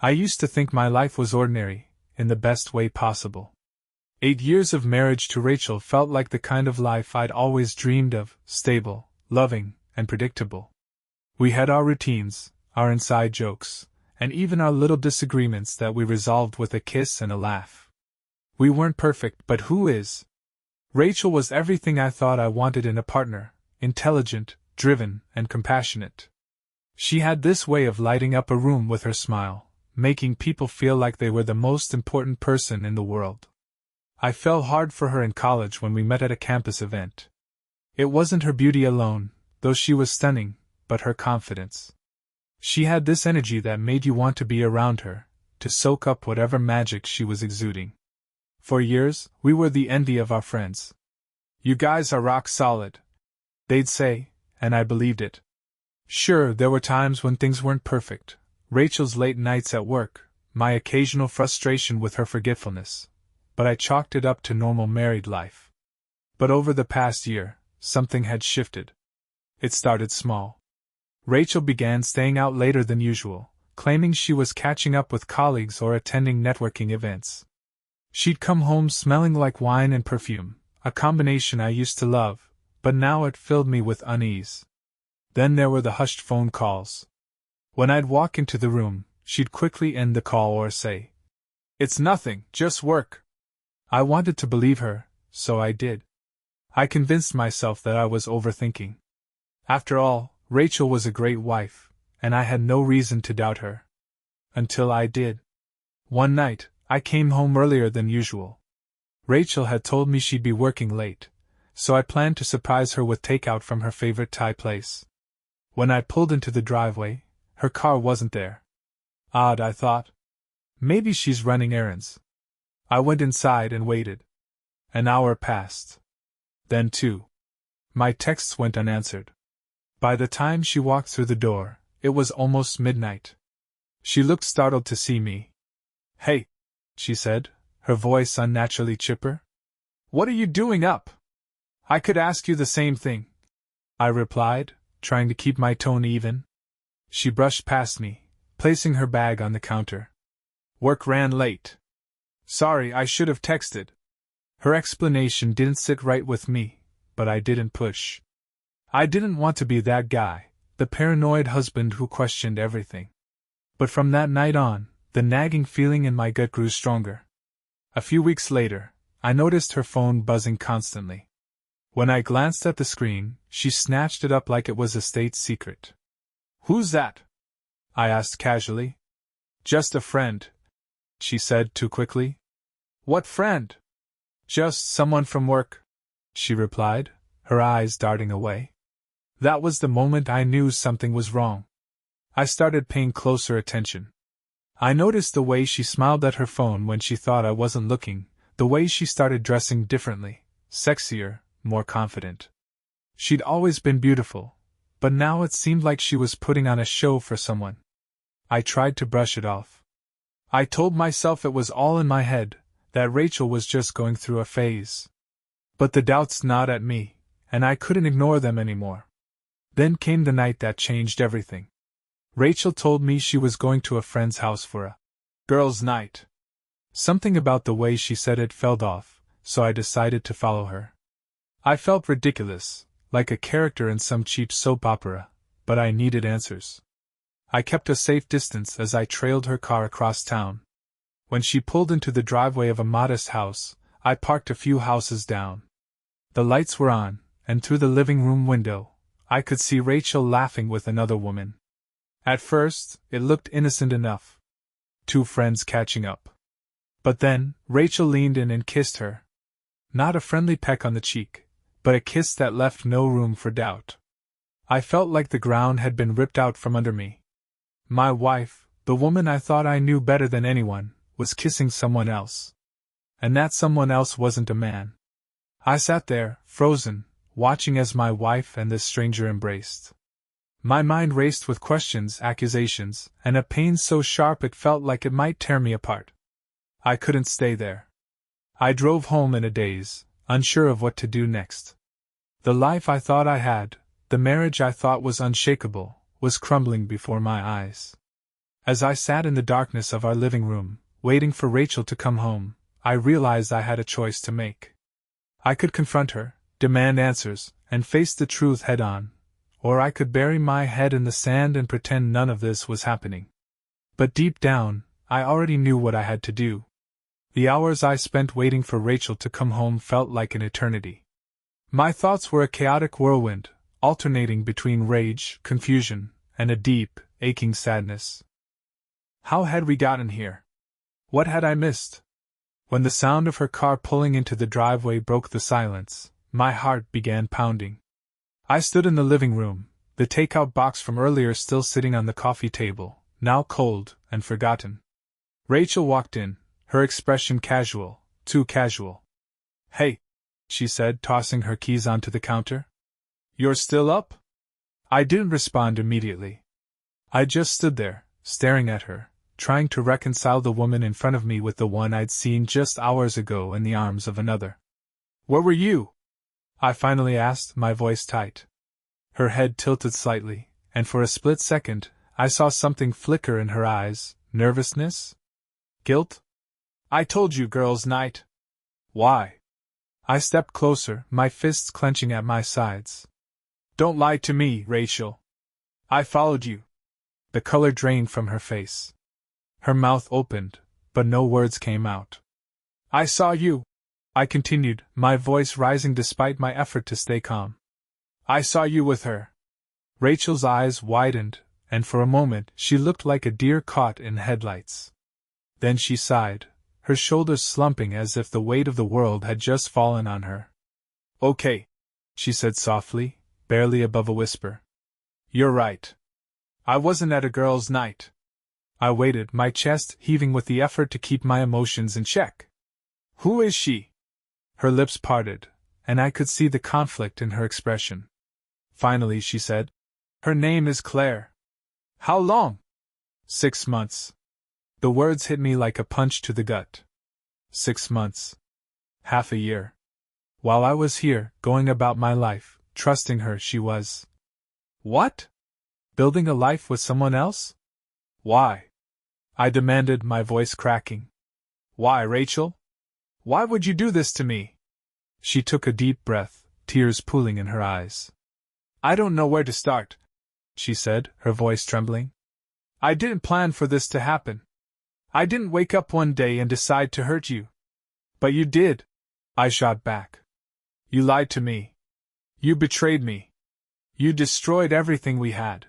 I used to think my life was ordinary, in the best way possible. 8 years of marriage to Rachel felt like the kind of life I'd always dreamed of, stable, loving, and predictable. We had our routines, our inside jokes, and even our little disagreements that we resolved with a kiss and a laugh. We weren't perfect, but who is? Rachel was everything I thought I wanted in a partner: intelligent, driven, and compassionate. She had this way of lighting up a room with her smile, making people feel like they were the most important person in the world. I fell hard for her in college when we met at a campus event. It wasn't her beauty alone, though she was stunning, but her confidence. She had this energy that made you want to be around her, to soak up whatever magic she was exuding. For years, we were the envy of our friends. "You guys are rock solid," they'd say, and I believed it. Sure, there were times when things weren't perfect: Rachel's late nights at work, my occasional frustration with her forgetfulness, but I chalked it up to normal married life. But over the past year, something had shifted. It started small. Rachel began staying out later than usual, claiming she was catching up with colleagues or attending networking events. She'd come home smelling like wine and perfume, a combination I used to love, but now it filled me with unease. Then there were the hushed phone calls. When I'd walk into the room, she'd quickly end the call or say, "It's nothing, just work." I wanted to believe her, so I did. I convinced myself that I was overthinking. After all, Rachel was a great wife, and I had no reason to doubt her. Until I did. One night, I came home earlier than usual. Rachel had told me she'd be working late, so I planned to surprise her with takeout from her favorite Thai place. When I pulled into the driveway, her car wasn't there. Odd, I thought. Maybe she's running errands. I went inside and waited. An hour passed. Then 2. My texts went unanswered. By the time she walked through the door, it was almost midnight. She looked startled to see me. "Hey," she said, her voice unnaturally chipper. "What are you doing up?" "I could ask you the same thing," I replied, trying to keep my tone even. She brushed past me, placing her bag on the counter. "Work ran late. Sorry, I should have texted." Her explanation didn't sit right with me, but I didn't push. I didn't want to be that guy, the paranoid husband who questioned everything. But from that night on, the nagging feeling in my gut grew stronger. A few weeks later, I noticed her phone buzzing constantly. When I glanced at the screen, she snatched it up like it was a state secret. "Who's that?" I asked casually. "Just a friend," she said too quickly. "What friend?" "Just someone from work," she replied, her eyes darting away. That was the moment I knew something was wrong. I started paying closer attention. I noticed the way she smiled at her phone when she thought I wasn't looking, the way she started dressing differently, sexier, more confident. She'd always been beautiful, but now it seemed like she was putting on a show for someone. I tried to brush it off. I told myself it was all in my head, that Rachel was just going through a phase. But the doubts gnawed at me, and I couldn't ignore them anymore. Then came the night that changed everything. Rachel told me she was going to a friend's house for a girls' night. Something about the way she said it felt off, so I decided to follow her. I felt ridiculous, like a character in some cheap soap opera, but I needed answers. I kept a safe distance as I trailed her car across town. When she pulled into the driveway of a modest house, I parked a few houses down. The lights were on, and through the living room window, I could see Rachel laughing with another woman. At first, it looked innocent enough. 2 friends catching up. But then, Rachel leaned in and kissed her. Not a friendly peck on the cheek, but a kiss that left no room for doubt. I felt like the ground had been ripped out from under me. My wife, the woman I thought I knew better than anyone, was kissing someone else. And that someone else wasn't a man. I sat there, frozen, watching as my wife and this stranger embraced. My mind raced with questions, accusations, and a pain so sharp it felt like it might tear me apart. I couldn't stay there. I drove home in a daze, unsure of what to do next. The life I thought I had, the marriage I thought was unshakable, was crumbling before my eyes. As I sat in the darkness of our living room, waiting for Rachel to come home, I realized I had a choice to make. I could confront her, demand answers, and face the truth head-on, or I could bury my head in the sand and pretend none of this was happening. But deep down, I already knew what I had to do. The hours I spent waiting for Rachel to come home felt like an eternity. My thoughts were a chaotic whirlwind, alternating between rage, confusion, and a deep, aching sadness. How had we gotten here? What had I missed? When the sound of her car pulling into the driveway broke the silence, my heart began pounding. I stood in the living room, the takeout box from earlier still sitting on the coffee table, now cold and forgotten. Rachel walked in, her expression casual, too casual. "Hey," she said, tossing her keys onto the counter. "You're still up?" I didn't respond immediately. I just stood there, staring at her, trying to reconcile the woman in front of me with the one I'd seen just hours ago in the arms of another. "Where were you?" I finally asked, my voice tight. Her head tilted slightly, and for a split second, I saw something flicker in her eyes. Nervousness? Guilt? "I told you, girls' night." "Why?" I stepped closer, my fists clenching at my sides. "Don't lie to me, Rachel. I followed you." The color drained from her face. Her mouth opened, but no words came out. "I saw you," I continued, my voice rising despite my effort to stay calm. "I saw you with her." Rachel's eyes widened, and for a moment she looked like a deer caught in headlights. Then she sighed, her shoulders slumping as if the weight of the world had just fallen on her. "Okay," she said softly, barely above a whisper. "You're right. I wasn't at a girls' night." I waited, my chest heaving with the effort to keep my emotions in check. "Who is she?" Her lips parted, and I could see the conflict in her expression. Finally she said, "Her name is Claire." "How long?" "6 months." The words hit me like a punch to the gut. 6 months. Half a year. While I was here, going about my life, trusting her, she was... What? Building a life with someone else? Why? I demanded, my voice cracking. "Why, Rachel? Why would you do this to me?" She took a deep breath, tears pooling in her eyes. "I don't know where to start," she said, her voice trembling. "I didn't plan for this to happen. I didn't wake up one day and decide to hurt you." "But you did," I shot back. "You lied to me. You betrayed me. You destroyed everything we had."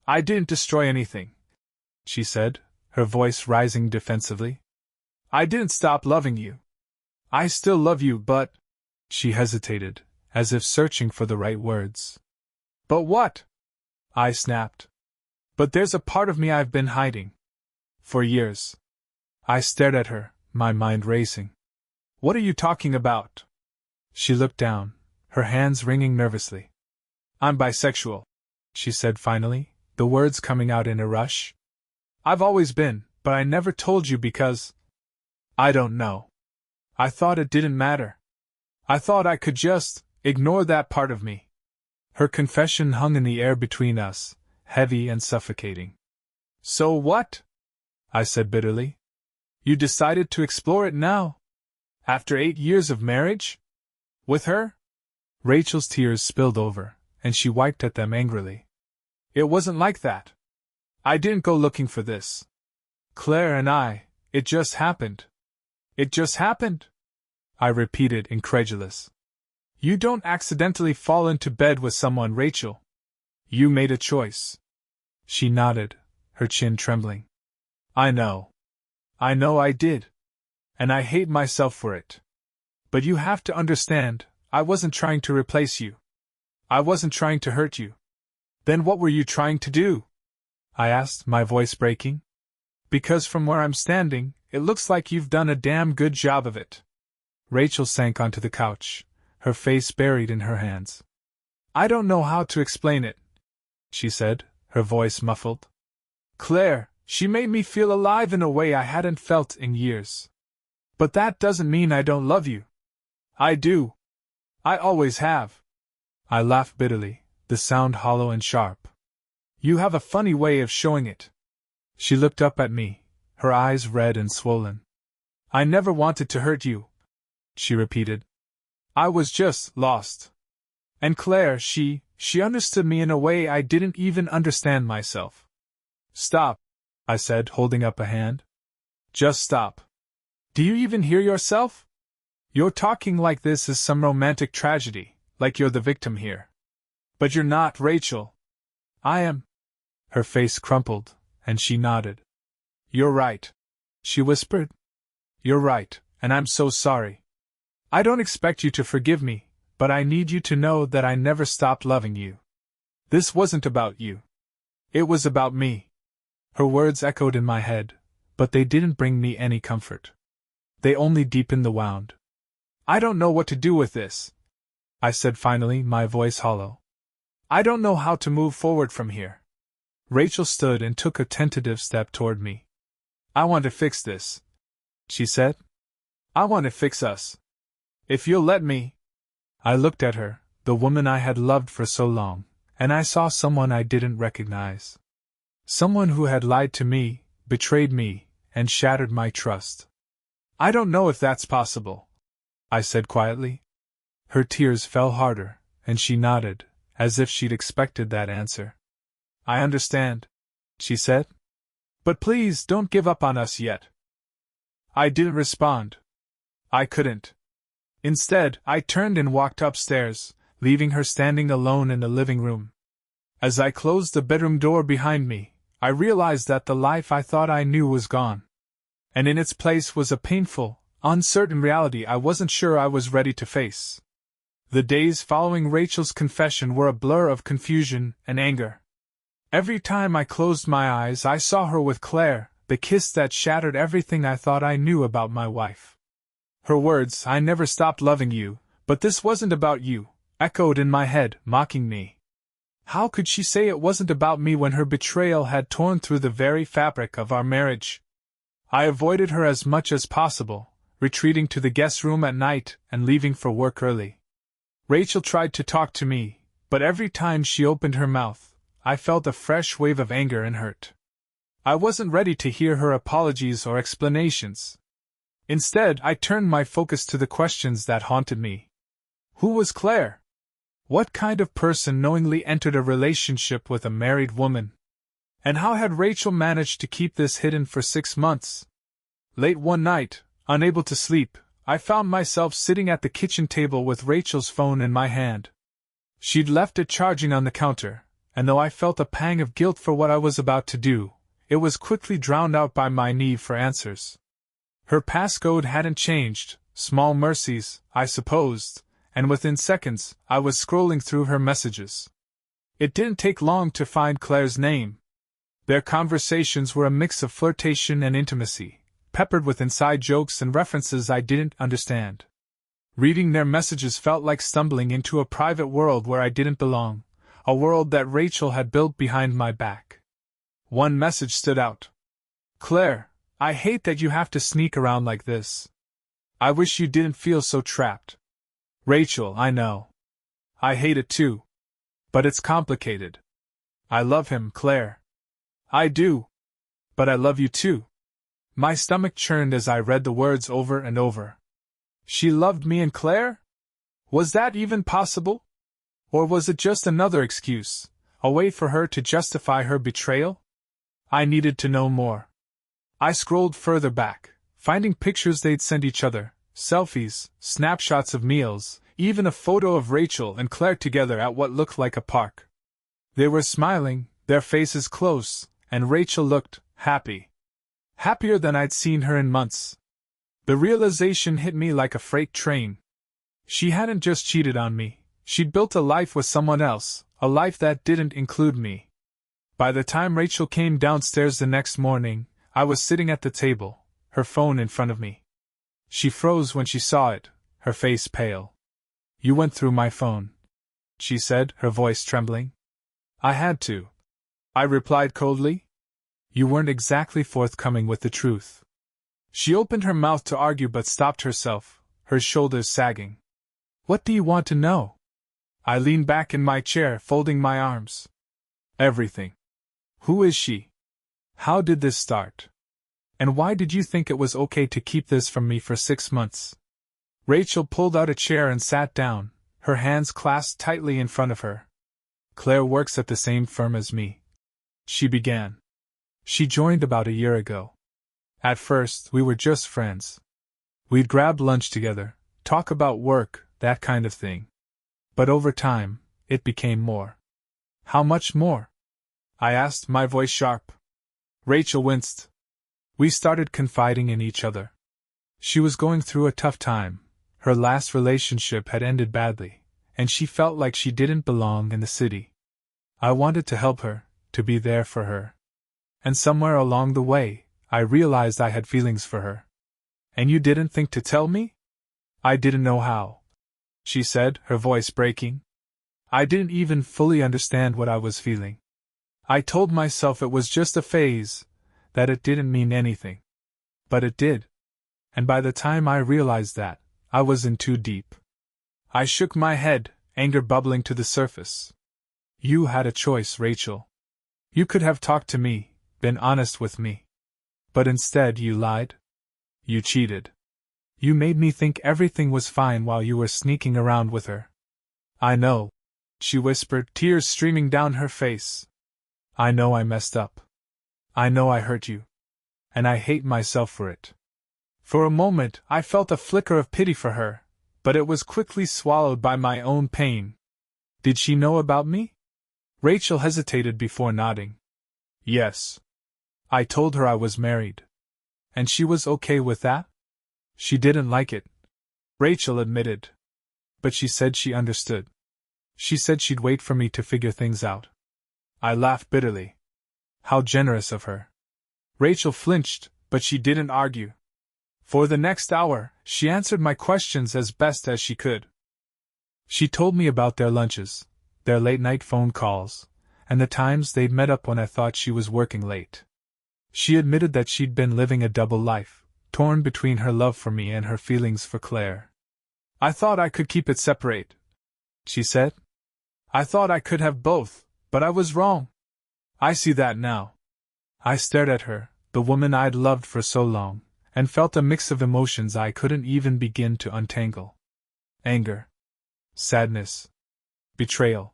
"I didn't destroy anything," she said, her voice rising defensively. "I didn't stop loving you. I still love you, but—" She hesitated, as if searching for the right words. "But what?" I snapped. "But there's a part of me I've been hiding. For years." I stared at her, my mind racing. "What are you talking about?" She looked down, her hands wringing nervously. "I'm bisexual," she said finally, the words coming out in a rush. "I've always been, but I never told you because... I don't know. I thought it didn't matter. I thought I could just ignore that part of me." Her confession hung in the air between us, heavy and suffocating. "So what?" I said bitterly. "You decided to explore it now? After 8 years of marriage? With her?" Rachel's tears spilled over, and she wiped at them angrily. "It wasn't like that. I didn't go looking for this. Claire and it just happened." "It just happened?" I repeated, incredulous. "You don't accidentally fall into bed with someone, Rachel. You made a choice." She nodded, her chin trembling. I know I did. And I hate myself for it. But you have to understand, I wasn't trying to replace you. I wasn't trying to hurt you." "Then what were you trying to do?" I asked, my voice breaking. "Because from where I'm standing, it looks like you've done a damn good job of it." Rachel sank onto the couch, her face buried in her hands. "I don't know how to explain it," she said, her voice muffled. "Claire, she made me feel alive in a way I hadn't felt in years. But that doesn't mean I don't love you. I do. I always have." I laughed bitterly, the sound hollow and sharp. "You have a funny way of showing it." She looked up at me, her eyes red and swollen. I never wanted to hurt you, she repeated. I was just lost. And Claire, she understood me in a way I didn't even understand myself. Stop, I said, holding up a hand. Just stop. Do you even hear yourself? You're talking like this is some romantic tragedy, like you're the victim here. But you're not, Rachel. I am. Her face crumpled, and she nodded. You're right, she whispered. You're right, and I'm so sorry. I don't expect you to forgive me, but I need you to know that I never stopped loving you. This wasn't about you. It was about me. Her words echoed in my head, but they didn't bring me any comfort. They only deepened the wound. I don't know what to do with this, I said finally, my voice hollow. I don't know how to move forward from here. Rachel stood and took a tentative step toward me. I want to fix this, she said. I want to fix us. If you'll let me. I looked at her, the woman I had loved for so long, and I saw someone I didn't recognize. Someone who had lied to me, betrayed me, and shattered my trust. I don't know if that's possible, I said quietly. Her tears fell harder, and she nodded, as if she'd expected that answer. I understand, she said. But please don't give up on us yet. I didn't respond. I couldn't. Instead, I turned and walked upstairs, leaving her standing alone in the living room. As I closed the bedroom door behind me, I realized that the life I thought I knew was gone. And in its place was a painful, uncertain reality I wasn't sure I was ready to face. The days following Rachel's confession were a blur of confusion and anger. Every time I closed my eyes, I saw her with Claire, the kiss that shattered everything I thought I knew about my wife. Her words, "I never stopped loving you, but this wasn't about you," echoed in my head, mocking me. How could she say it wasn't about me when her betrayal had torn through the very fabric of our marriage? I avoided her as much as possible, retreating to the guest room at night and leaving for work early. Rachel tried to talk to me, but every time she opened her mouth, I felt a fresh wave of anger and hurt. I wasn't ready to hear her apologies or explanations. Instead, I turned my focus to the questions that haunted me. Who was Claire? What kind of person knowingly entered a relationship with a married woman? And how had Rachel managed to keep this hidden for 6 months? Late one night, unable to sleep, I found myself sitting at the kitchen table with Rachel's phone in my hand. She'd left it charging on the counter, and though I felt a pang of guilt for what I was about to do, it was quickly drowned out by my need for answers. Her passcode hadn't changed, small mercies, I supposed, and within seconds, I was scrolling through her messages. It didn't take long to find Claire's name. Their conversations were a mix of flirtation and intimacy, peppered with inside jokes and references I didn't understand. Reading their messages felt like stumbling into a private world where I didn't belong, a world that Rachel had built behind my back. One message stood out. "Claire, I hate that you have to sneak around like this. I wish you didn't feel so trapped. Rachel, I know. I hate it too. But it's complicated. I love him, Claire. I do. But I love you too." My stomach churned as I read the words over and over. She loved me and Claire? Was that even possible? Or was it just another excuse, a way for her to justify her betrayal? I needed to know more. I scrolled further back, finding pictures they'd sent each other, selfies, snapshots of meals, even a photo of Rachel and Claire together at what looked like a park. They were smiling, their faces close, and Rachel looked happy. Happier than I'd seen her in months. The realization hit me like a freight train. She hadn't just cheated on me, she'd built a life with someone else, a life that didn't include me. By the time Rachel came downstairs the next morning, I was sitting at the table, her phone in front of me. She froze when she saw it, her face pale. "You went through my phone," she said, her voice trembling. "I had to," I replied coldly. "You weren't exactly forthcoming with the truth." She opened her mouth to argue but stopped herself, her shoulders sagging. "What do you want to know?" I leaned back in my chair, folding my arms. "Everything. Who is she? How did this start? And why did you think it was okay to keep this from me for 6 months? Rachel pulled out a chair and sat down, her hands clasped tightly in front of her. Claire works at the same firm as me, she began. She joined about a year ago. At first, we were just friends. We'd grab lunch together, talk about work, that kind of thing. But over time, it became more. How much more? I asked, my voice sharp. Rachel winced. We started confiding in each other. She was going through a tough time. Her last relationship had ended badly, and she felt like she didn't belong in the city. I wanted to help her, to be there for her. And somewhere along the way, I realized I had feelings for her. And you didn't think to tell me? I didn't know how, she said, her voice breaking. I didn't even fully understand what I was feeling. I told myself it was just a phase, that it didn't mean anything. But it did. And by the time I realized that, I was in too deep. I shook my head, anger bubbling to the surface. You had a choice, Rachel. You could have talked to me, been honest with me. But instead you lied. You cheated. You made me think everything was fine while you were sneaking around with her. I know, she whispered, tears streaming down her face. I know I messed up. I know I hurt you. And I hate myself for it. For a moment, I felt a flicker of pity for her, but it was quickly swallowed by my own pain. Did she know about me? Rachel hesitated before nodding. Yes. I told her I was married. And she was okay with that? She didn't like it, Rachel admitted. But she said she understood. She said she'd wait for me to figure things out. I laughed bitterly. How generous of her. Rachel flinched, but she didn't argue. For the next hour, she answered my questions as best as she could. She told me about their lunches, their late-night phone calls, and the times they'd met up when I thought she was working late. She admitted that she'd been living a double life, torn between her love for me and her feelings for Claire. I thought I could keep it separate, she said. I thought I could have both, but I was wrong. I see that now. I stared at her, the woman I'd loved for so long, and felt a mix of emotions I couldn't even begin to untangle. Anger. Sadness. Betrayal.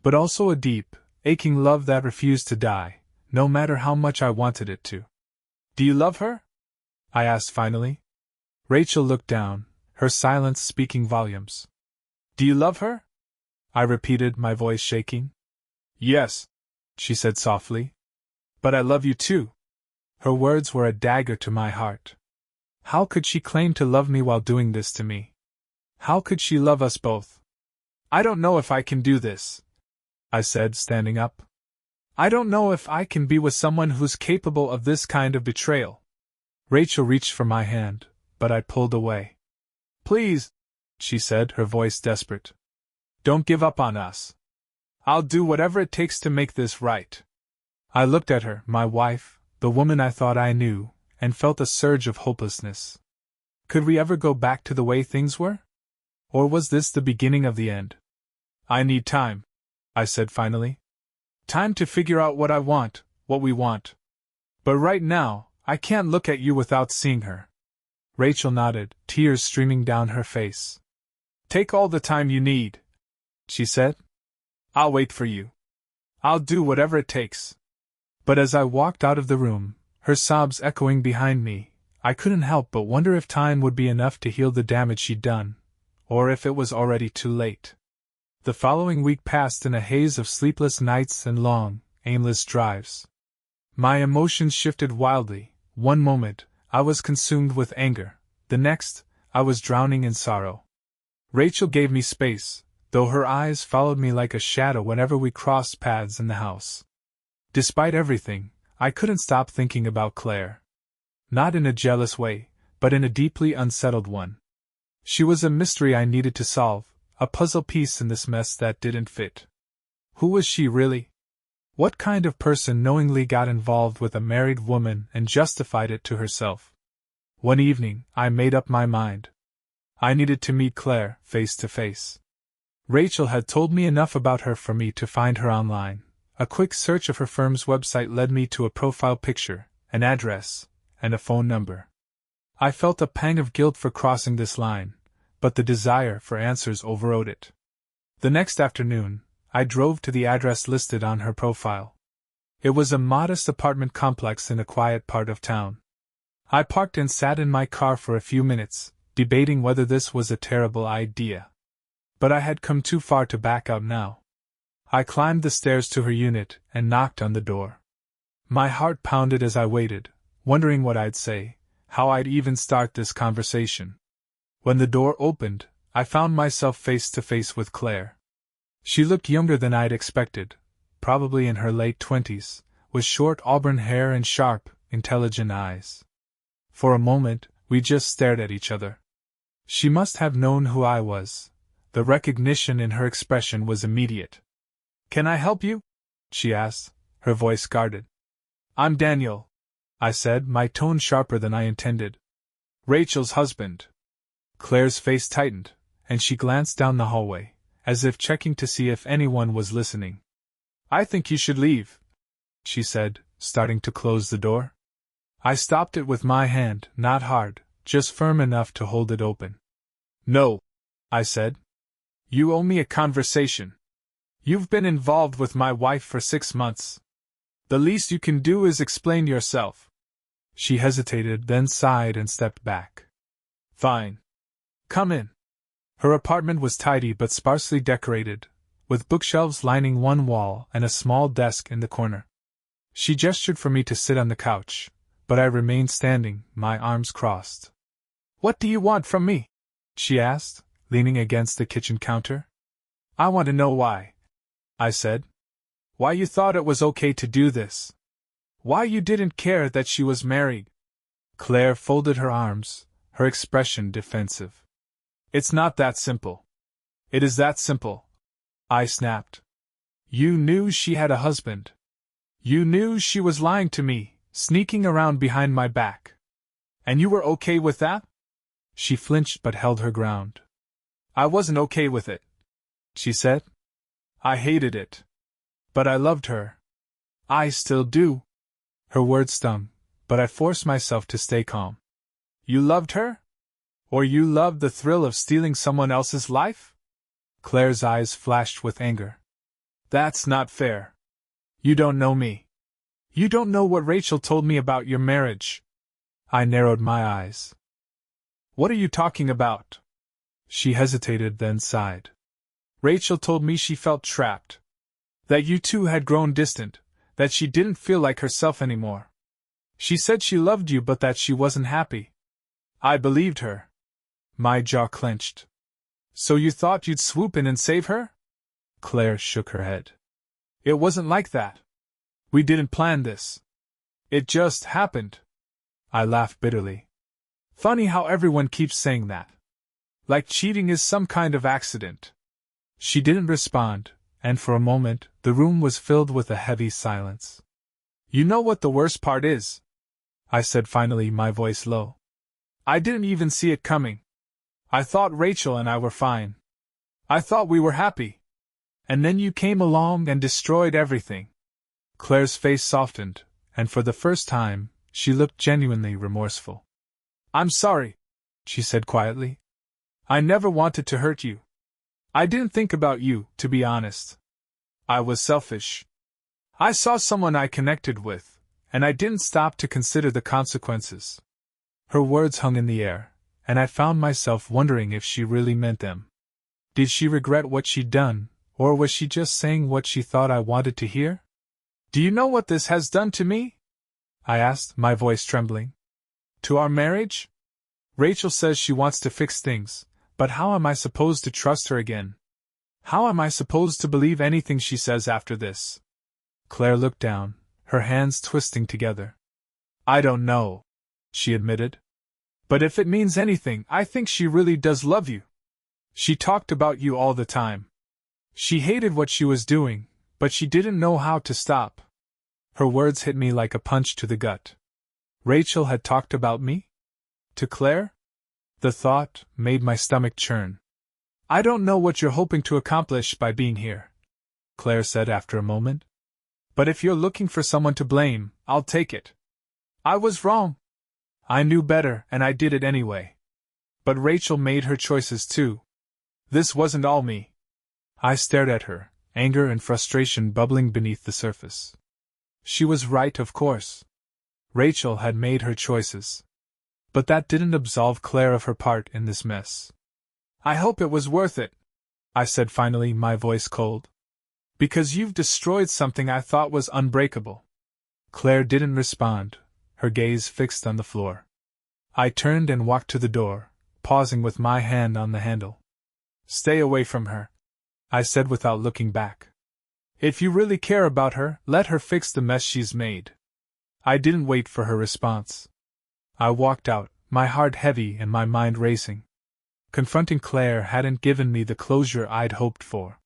But also a deep, aching love that refused to die, no matter how much I wanted it to. Do you love her? I asked finally. Rachel looked down, her silence speaking volumes. Do you love her? I repeated, my voice shaking. Yes, she said softly. But I love you too. Her words were a dagger to my heart. How could she claim to love me while doing this to me? How could she love us both? I don't know if I can do this, I said, standing up. I don't know if I can be with someone who's capable of this kind of betrayal. Rachel reached for my hand, but I pulled away. Please, she said, her voice desperate. Don't give up on us. I'll do whatever it takes to make this right. I looked at her, my wife, the woman I thought I knew, and felt a surge of hopelessness. Could we ever go back to the way things were? Or was this the beginning of the end? I need time, I said finally. Time to figure out what I want, what we want. But right now, I can't look at you without seeing her. Rachel nodded, tears streaming down her face. Take all the time you need, she said. I'll wait for you. I'll do whatever it takes. But as I walked out of the room, her sobs echoing behind me, I couldn't help but wonder if time would be enough to heal the damage she'd done, or if it was already too late. The following week passed in a haze of sleepless nights and long, aimless drives. My emotions shifted wildly. One moment, I was consumed with anger. The next, I was drowning in sorrow. Rachel gave me space, though her eyes followed me like a shadow whenever we crossed paths in the house. Despite everything, I couldn't stop thinking about Claire. Not in a jealous way, but in a deeply unsettled one. She was a mystery I needed to solve, a puzzle piece in this mess that didn't fit. Who was she really? What kind of person knowingly got involved with a married woman and justified it to herself? One evening, I made up my mind. I needed to meet Claire, face to face. Rachel had told me enough about her for me to find her online, A quick search of her firm's website led me to a profile picture, an address, and a phone number. I felt a pang of guilt for crossing this line, but the desire for answers overrode it. The next afternoon, I drove to the address listed on her profile. It was a modest apartment complex in a quiet part of town. I parked and sat in my car for a few minutes, debating whether this was a terrible idea. But I had come too far to back out now. I climbed the stairs to her unit and knocked on the door. My heart pounded as I waited, wondering what I'd say, how I'd even start this conversation. When the door opened, I found myself face to face with Claire. She looked younger than I'd expected, probably in her late 20s, with short auburn hair and sharp, intelligent eyes. For a moment, we just stared at each other. She must have known who I was. The recognition in her expression was immediate. "Can I help you?" she asked, her voice guarded. "I'm Daniel," I said, my tone sharper than I intended. "Rachel's husband." Claire's face tightened, and she glanced down the hallway, as if checking to see if anyone was listening. "I think you should leave," she said, starting to close the door. I stopped it with my hand, not hard, just firm enough to hold it open. "No," I said. "You owe me a conversation. You've been involved with my wife for 6 months. The least you can do is explain yourself." She hesitated, then sighed and stepped back. "Fine. Come in." Her apartment was tidy but sparsely decorated, with bookshelves lining one wall and a small desk in the corner. She gestured for me to sit on the couch, but I remained standing, my arms crossed. "What do you want from me?" she asked, leaning against the kitchen counter. "I want to know why," I said. "Why you thought it was okay to do this. Why you didn't care that she was married." Claire folded her arms, her expression defensive. "It's not that simple." "It is that simple," I snapped. "You knew she had a husband. You knew she was lying to me, sneaking around behind my back. And you were okay with that?" She flinched but held her ground. "I wasn't okay with it," she said. "I hated it. But I loved her. I still do." Her words stung, but I forced myself to stay calm. "You loved her? Or you loved the thrill of stealing someone else's life?" Claire's eyes flashed with anger. "That's not fair. You don't know me. You don't know what Rachel told me about your marriage." I narrowed my eyes. "What are you talking about?" She hesitated, then sighed. "Rachel told me she felt trapped. That you two had grown distant, that she didn't feel like herself anymore. She said she loved you but that she wasn't happy. I believed her." My jaw clenched. "So you thought you'd swoop in and save her?" Claire shook her head. "It wasn't like that. We didn't plan this. It just happened." I laughed bitterly. Funny how everyone keeps saying that. Like cheating is some kind of accident. She didn't respond, and for a moment, the room was filled with a heavy silence. "You know what the worst part is?" I said finally, my voice low. "I didn't even see it coming. I thought Rachel and I were fine. I thought we were happy. And then you came along and destroyed everything." Claire's face softened, and for the first time, she looked genuinely remorseful. "I'm sorry," she said quietly. "I never wanted to hurt you. I didn't think about you, to be honest. I was selfish. I saw someone I connected with, and I didn't stop to consider the consequences." Her words hung in the air, and I found myself wondering if she really meant them. Did she regret what she'd done, or was she just saying what she thought I wanted to hear? "Do you know what this has done to me?" I asked, my voice trembling. "To our marriage? Rachel says she wants to fix things, but how am I supposed to trust her again? How am I supposed to believe anything she says after this?" Claire looked down, her hands twisting together. "I don't know," she admitted. "But if it means anything, I think she really does love you. She talked about you all the time. She hated what she was doing, but she didn't know how to stop." Her words hit me like a punch to the gut. Rachel had talked about me? To Claire? The thought made my stomach churn. "I don't know what you're hoping to accomplish by being here," Claire said after a moment. But if you're looking for someone to blame, I'll take it. I was wrong. I knew better, and I did it anyway. But Rachel made her choices too. This wasn't all me. I stared at her, anger and frustration bubbling beneath the surface. She was right, of course. Rachel had made her choices. But that didn't absolve Claire of her part in this mess. I hope it was worth it, I said finally, my voice cold. Because you've destroyed something I thought was unbreakable. Claire didn't respond, her gaze fixed on the floor. I turned and walked to the door, pausing with my hand on the handle. Stay away from her, I said without looking back. If you really care about her, let her fix the mess she's made. I didn't wait for her response. I walked out, my heart heavy and my mind racing. Confronting Claire hadn't given me the closure I'd hoped for.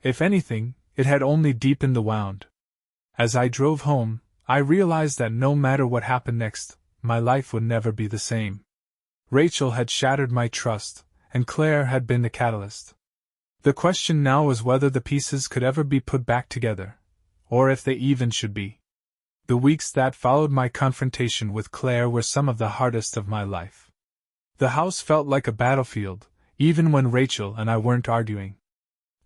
If anything, it had only deepened the wound. As I drove home, I realized that no matter what happened next, my life would never be the same. Rachel had shattered my trust, and Claire had been the catalyst. The question now was whether the pieces could ever be put back together, or if they even should be. The weeks that followed my confrontation with Claire were some of the hardest of my life. The house felt like a battlefield, even when Rachel and I weren't arguing.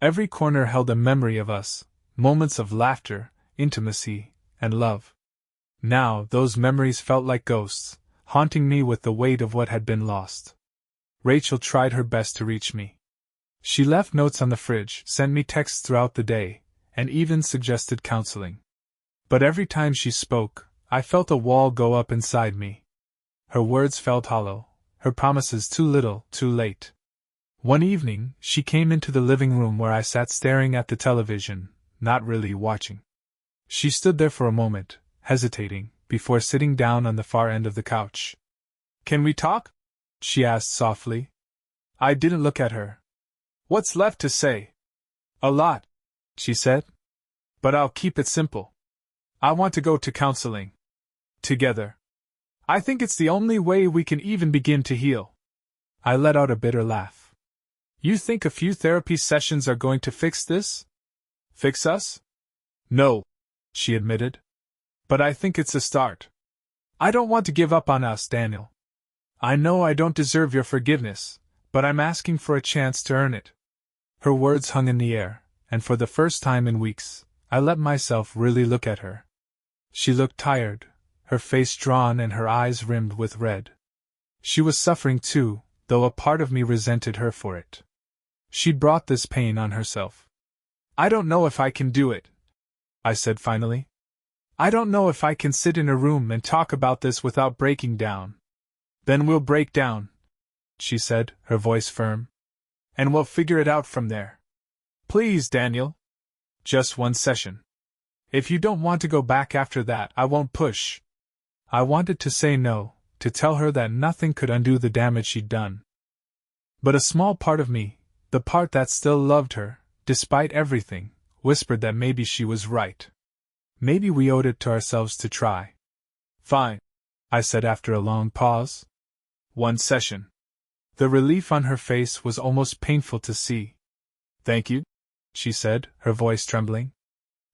Every corner held a memory of us, moments of laughter, intimacy, and love. Now, those memories felt like ghosts, haunting me with the weight of what had been lost. Rachel tried her best to reach me. She left notes on the fridge, sent me texts throughout the day, and even suggested counseling. But every time she spoke, I felt a wall go up inside me. Her words felt hollow, her promises too little, too late. One evening, she came into the living room where I sat staring at the television, not really watching. She stood there for a moment, hesitating, before sitting down on the far end of the couch. "Can we talk?" she asked softly. I didn't look at her. "What's left to say?" "A lot," she said. "But I'll keep it simple. I want to go to counseling. Together. I think it's the only way we can even begin to heal." I let out a bitter laugh. "You think a few therapy sessions are going to fix this? Fix us?" "No," she admitted. "But I think it's a start. I don't want to give up on us, Daniel. I know I don't deserve your forgiveness, but I'm asking for a chance to earn it." Her words hung in the air, and for the first time in weeks, I let myself really look at her. She looked tired, her face drawn and her eyes rimmed with red. She was suffering too, though a part of me resented her for it. She'd brought this pain on herself. "I don't know if I can do it," I said finally. "I don't know if I can sit in a room and talk about this without breaking down." "Then we'll break down," she said, her voice firm. "And we'll figure it out from there. Please, Daniel. Just one session. If you don't want to go back after that, I won't push." I wanted to say no, to tell her that nothing could undo the damage she'd done. But a small part of me, the part that still loved her, despite everything, whispered that maybe she was right. Maybe we owed it to ourselves to try. "Fine," I said after a long pause. "One session." The relief on her face was almost painful to see. "Thank you," she said, her voice trembling.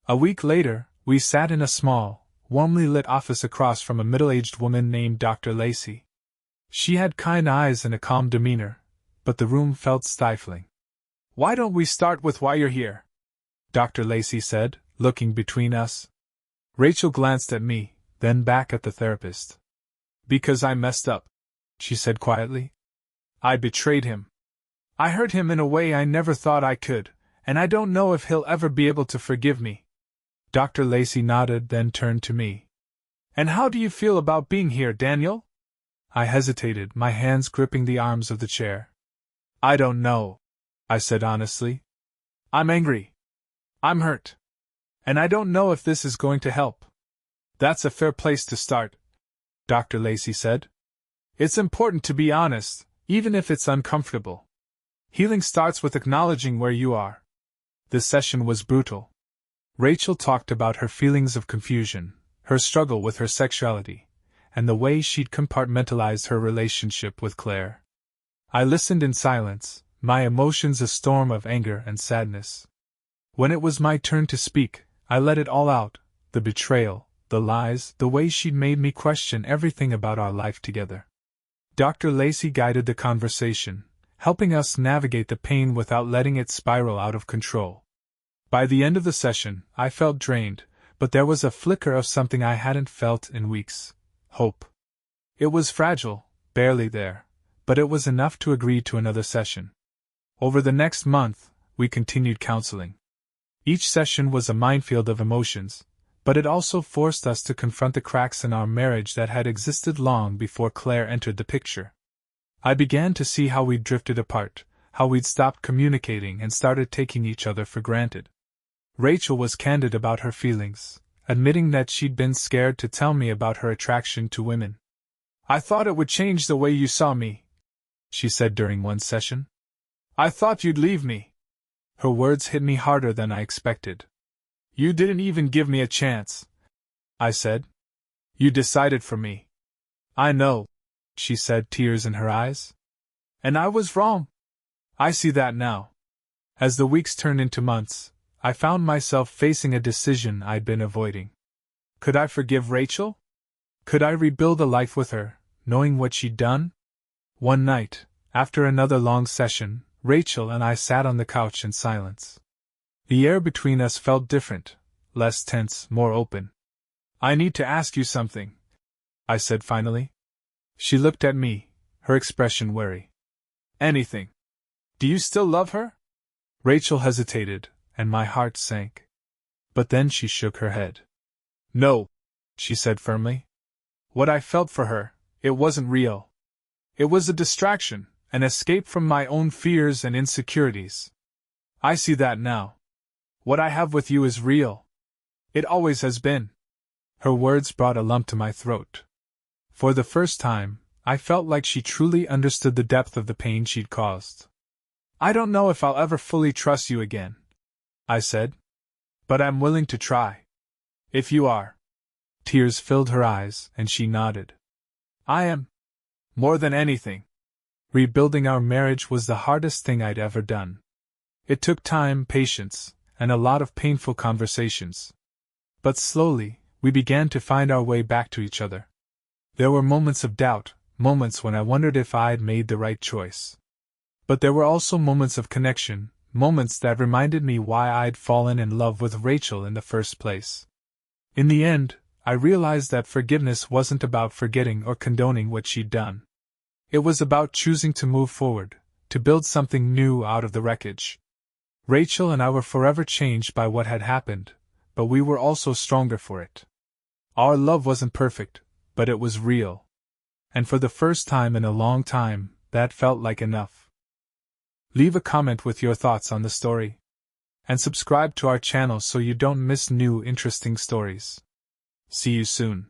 A week later, we sat in a small, warmly lit office across from a middle-aged woman named Dr. Lacey. She had kind eyes and a calm demeanor, but the room felt stifling. "Why don't we start with why you're here?" Dr. Lacey said, looking between us. Rachel glanced at me, then back at the therapist. "Because I messed up," she said quietly. "I betrayed him. I hurt him in a way I never thought I could, and I don't know if he'll ever be able to forgive me." Dr. Lacey nodded, then turned to me. "And how do you feel about being here, Daniel?" I hesitated, my hands gripping the arms of the chair. "I don't know," I said honestly. "I'm angry. I'm hurt. And I don't know if this is going to help." "That's a fair place to start," Dr. Lacey said. "It's important to be honest, even if it's uncomfortable. Healing starts with acknowledging where you are." The session was brutal. Rachel talked about her feelings of confusion, her struggle with her sexuality, and the way she'd compartmentalized her relationship with Claire. I listened in silence, my emotions a storm of anger and sadness. When it was my turn to speak, I let it all out, the betrayal, the lies, the way she'd made me question everything about our life together. Dr. Lacey guided the conversation, helping us navigate the pain without letting it spiral out of control. By the end of the session, I felt drained, but there was a flicker of something I hadn't felt in weeks: hope. It was fragile, barely there, but it was enough to agree to another session. Over the next month, we continued counseling. Each session was a minefield of emotions, but it also forced us to confront the cracks in our marriage that had existed long before Claire entered the picture. I began to see how we'd drifted apart, how we'd stopped communicating and started taking each other for granted. Rachel was candid about her feelings, admitting that she'd been scared to tell me about her attraction to women. "I thought it would change the way you saw me," she said during one session. "I thought you'd leave me." Her words hit me harder than I expected. "You didn't even give me a chance," I said. "You decided for me." "I know," she said, tears in her eyes. "And I was wrong. I see that now." As the weeks turned into months, I found myself facing a decision I'd been avoiding. Could I forgive Rachel? Could I rebuild a life with her, knowing what she'd done? One night, after another long session, Rachel and I sat on the couch in silence. The air between us felt different, less tense, more open. "I need to ask you something," I said finally. She looked at me, her expression wary. "Anything. Do you still love her?" Rachel hesitated, and my heart sank. But then she shook her head. "No," she said firmly. "What I felt for her, it wasn't real. It was a distraction, an escape from my own fears and insecurities. I see that now. What I have with you is real. It always has been." Her words brought a lump to my throat. For the first time, I felt like she truly understood the depth of the pain she'd caused. "I don't know if I'll ever fully trust you again," I said. "But I'm willing to try. If you are." Tears filled her eyes, and she nodded. "I am. More than anything." Rebuilding our marriage was the hardest thing I'd ever done. It took time, patience, and a lot of painful conversations. But slowly, we began to find our way back to each other. There were moments of doubt, moments when I wondered if I'd made the right choice. But there were also moments of connection, moments that reminded me why I'd fallen in love with Rachel in the first place. In the end, I realized that forgiveness wasn't about forgetting or condoning what she'd done. It was about choosing to move forward, to build something new out of the wreckage. Rachel and I were forever changed by what had happened, but we were also stronger for it. Our love wasn't perfect, but it was real. And for the first time in a long time, that felt like enough. Leave a comment with your thoughts on the story. And subscribe to our channel so you don't miss new interesting stories. See you soon.